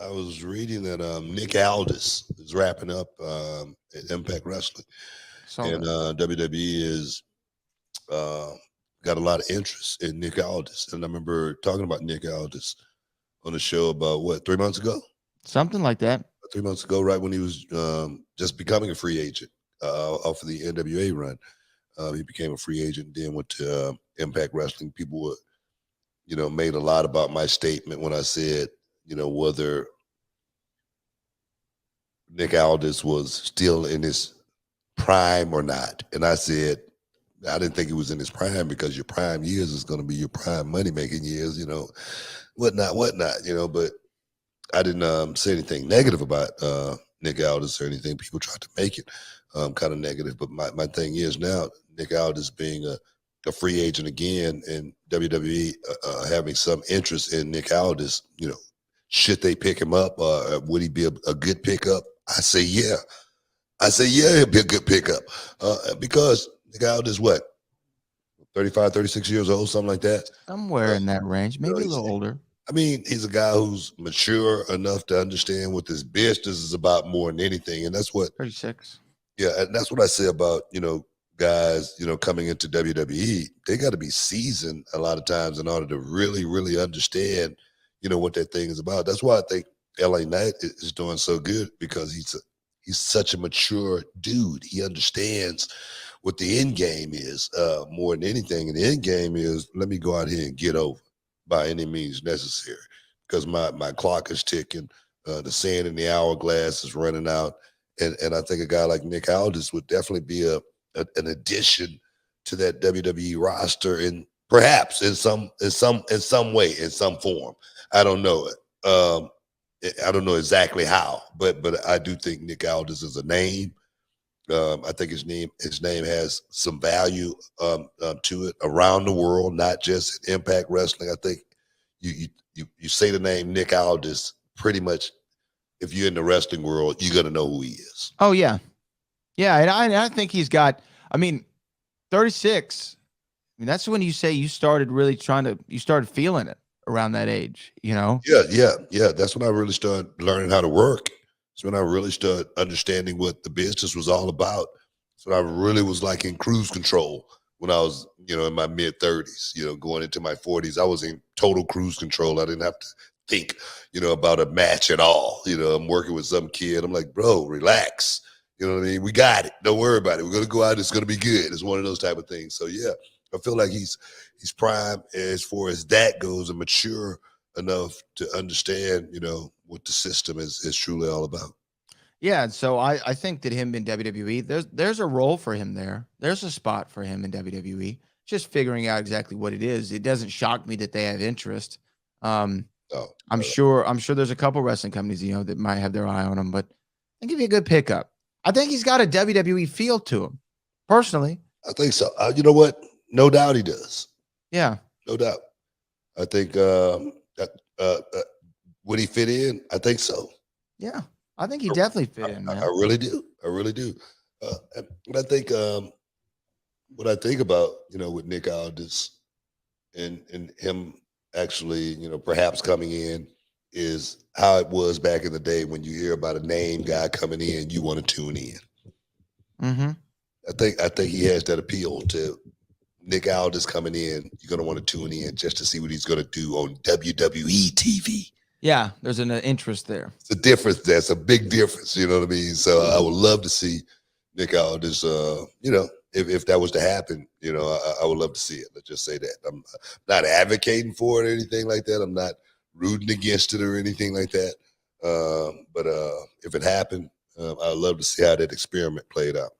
I was reading that Nick Aldis is wrapping up at Impact Wrestling, Saw and that. WWE is uh, got a lot of interest in Nick Aldis. And I remember talking about Nick Aldis on the show about what 3 months ago. Something like that. 3 months ago, right when he was just becoming a free agent off of the NWA run. He became a free agent, then went to Impact Wrestling. People were, made a lot about my statement when I said, whether Nick Aldis was still in his prime or not. And I said, I didn't think he was in his prime because your prime years is going to be your prime money making years, whatnot, but I didn't say anything negative about Nick Aldis or anything. People tried to make it kind of negative. But my thing is now, Nick Aldis being a free agent again and WWE having some interest in Nick Aldis, should they pick him up? Would he be a good pickup? I say, yeah. I say, yeah, it'd be a good pickup because Nick Aldis, what, 35, 36 years old, something like that? Somewhere in that range, maybe a little older. I mean, he's a guy who's mature enough to understand what this business is about more than anything. And that's what, 36. yeah, and that's what I say about, guys, coming into WWE. They got to be seasoned a lot of times in order to really, really understand, what that thing is about. That's why I think LA Knight is doing so good because he's such a mature dude. He understands what the end game is more than anything. And the end game is let me go out here and get over by any means necessary because my clock is ticking. The sand in the hourglass is running out. And I think a guy like Nick Aldis would definitely be an addition to that WWE roster and perhaps in some way, in some form. I don't know it. I don't know exactly how, but I do think Nick Aldis is a name. I think his name has some value to it around the world, not just in Impact Wrestling. I think you say the name Nick Aldis, pretty much if you're in the wrestling world, you're gonna know who he is. Oh yeah, yeah, and I think he's got. I mean, 36. I mean, that's when you say you started really you started feeling it around that age. Yeah. That's when I really started learning how to work. It's when I really started understanding what the business was all about. So I really was like in cruise control when I was, in my mid 30s, going into my 40s. I was in total cruise control. I didn't have to think, about a match at all. I'm working with some kid. I'm like, bro, relax. You know what I mean? We got it. Don't worry about it. We're gonna go out. It's gonna be good. It's one of those type of things. So yeah, I feel like he's prime as far as that goes and mature enough to understand, what the system is truly all about. Yeah, and so I think that him in WWE, there's a role for him there. There's a spot for him in WWE. Just figuring out exactly what it is. It doesn't shock me that they have interest. Um, Oh, I'm sure there's a couple wrestling companies that might have their eye on him, but I think he'd be a good pickup. I think he's got a WWE feel to him, personally. I think so. You know what? No doubt he does. Yeah, No doubt. I think that would he fit in? I think so. yeah. I think he definitely fit in, I man. really do. I really do. And I think what I think about, with Nick Aldis and him actually, perhaps coming in is how it was back in the day when you hear about a name guy coming in, you want to tune in. Mm-hmm. I think he has that appeal to Nick Aldis coming in. You're gonna want to tune in just to see what he's gonna do on WWE TV. Yeah, there's an interest there. It's a difference. That's a big difference. You know what I mean? So I would love to see Nick Aldis. If that was to happen, I would love to see it. Let's just say that. I'm not advocating for it or anything like that. I'm not rooting against it or anything like that. But if it happened, I'd love to see how that experiment played out.